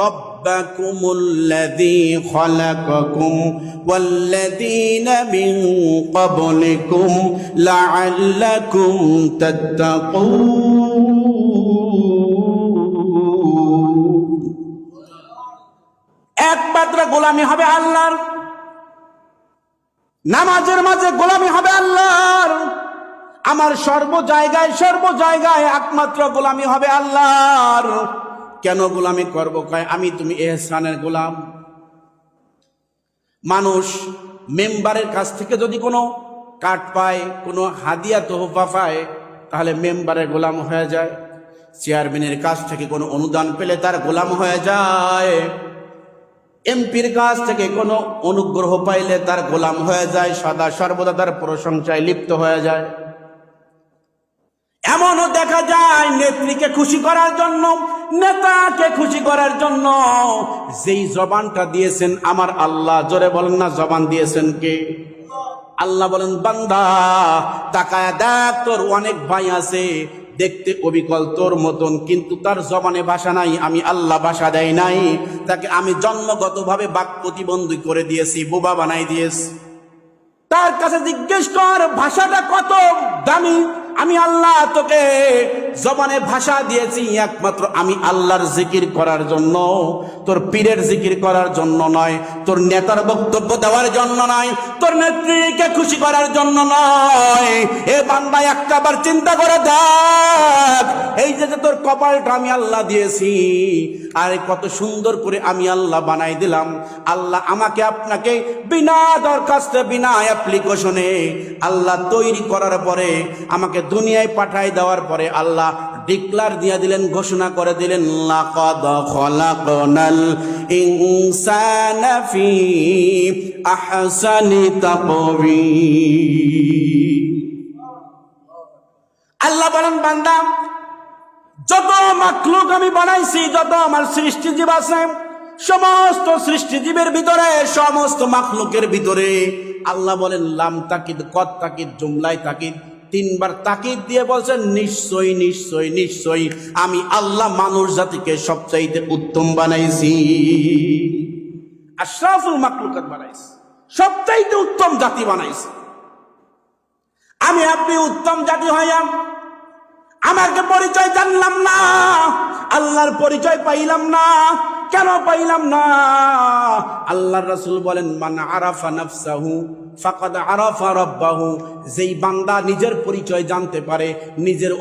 রব্বাকুমুল্লাযী খালাকাকুম ওয়াল্লাযীনা মিন ক্বাবলিকুম লাআল্লাকুম তাত্তাকুন। একমাত্র গোলামি হবে আল্লাহর, নামাজের মাঝে গোলামি হবে আল্লাহর, আমার সর্ব জায়গায় একমাত্র গোলামি হবে আল্লাহর। কেন গোলামি করব? কয় আমি তুমি ইহসানের গোলাম। মানুষ মেম্বারের কাছ থেকে যদি কোনো কার্ড পায়, কোনো হাদিয়া তোহফা পায়, তাহলে মেম্বারের গোলাম হয়ে যায়। চেয়ারম্যানের কাছ থেকে কোনো অনুদান পেলে তার গোলাম হয়ে যায়। এমপির কাছ থেকে কোনো অনুগ্রহ পাইলে তার গোলাম হয়ে যায়, সদা সর্বদা তার প্রশংসায় লিপ্ত হয়ে যায়। এমনও দেখা যায় নেত্রীকে খুশি করার জন্য, নেতাকে খুশি করার জন্য যেই জবানটা দিয়েছেন আমার আল্লাহ, জোরে বলেন না জবান দিয়েছেন কে? আল্লাহ বলেন, বান্দা তাকায় দেখ, তোর অনেক ভাই আছে দেখতে অবিকল তোর মতন, কিন্তু তার জবানে ভাষা নাই, আমি আল্লাহ ভাষা দেয় নাই। তাকে আমি জন্মগতভাবে বাক প্রতিবন্ধী করে দিয়েছি, বোবা বানাই দিয়েছি। তার কাছে জিজ্ঞেস কর ভাষাটা কত দামি। আমি আল্লাহ তোকে জবানে ভাষা দিয়েছি একমাত্র আমি আল্লাহর জিকির করার জন্য, তোর পীরের জিকির করার জন্য নয়, তোর নেতার বক্তব্য দেওয়ার জন্য নয়, তোর নেত্রীকে খুশি করার জন্য নয়। এ বান্দা একটাবার চিন্তা করে দেখ, এই যে তোর কপালটা আমি আল্লাহ দিয়েছি, আর কত সুন্দর করে আমি আল্লাহ বানাই দিলাম। আল্লাহ আমাকে আপনাকে বিনা দরখাস্তে, বিনা অ্যাপ্লিকেশনে আল্লাহ তৈরি করার পরে, আমাকে দুনিয়ায় পাঠাই দেওয়ার পরে আল্লাহ ডিক্লার দিয়ে দিলেন, ঘোষণা করে দিলেন, লাকাদ খলাকনাল ইনসানা ফি আহসানি তাকওয়িম। আল্লাহ বলেন, বান্দা যত মাখলুক আমি বানাইছি, যত আমার সৃষ্টিজীব আছে, সমস্ত সৃষ্টিজীবের ভিতরে, সমস্ত মাখলুকের ভিতরে আল্লাহ বলেন লাম তাকিদ, কদ তাকিদ, জুমলাই তাকিদ, তিনবার তাকিদ দিয়ে বলছেন নিশ্চয়ই নিশ্চয়ই নিশ্চয়ই আমি আল্লাহ মানুষ জাতিকে সবচাইতে উত্তম বানাইছি। আশরাফুল মাখলুকাত বানাইছি, সবচাইতে উত্তম জাতি বানাইছি। আমি আপনি উত্তম জাতি হইয়াম, আমাকে পরিচয় জানলাম না, আল্লাহর পরিচয় পাইলাম না। কেন পাইলাম না? আল্লাহর রাসূল বলেন, মান আরাফা নাফসাহু ফাকাদ আরাফা রাব্বাহু। যেই বান্দা নিজের পরিচয় জানতে পারে, নিজের